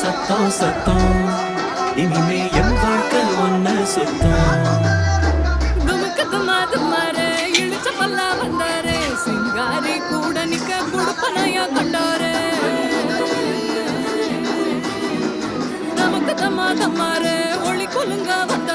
சத்தம் சத்தம் இனிமே என் வாழ்க்கை ஒன்ன சுத்தம். துமுக்கு துமாது மாறு இழுச்ச பல்லா வந்தாரு சிங்காரி கூட நிக்க குடுப்பனையா கொண்டாரு. நமக்கு தம்மா தம்மாரு ஒளி குலுங்க வந்த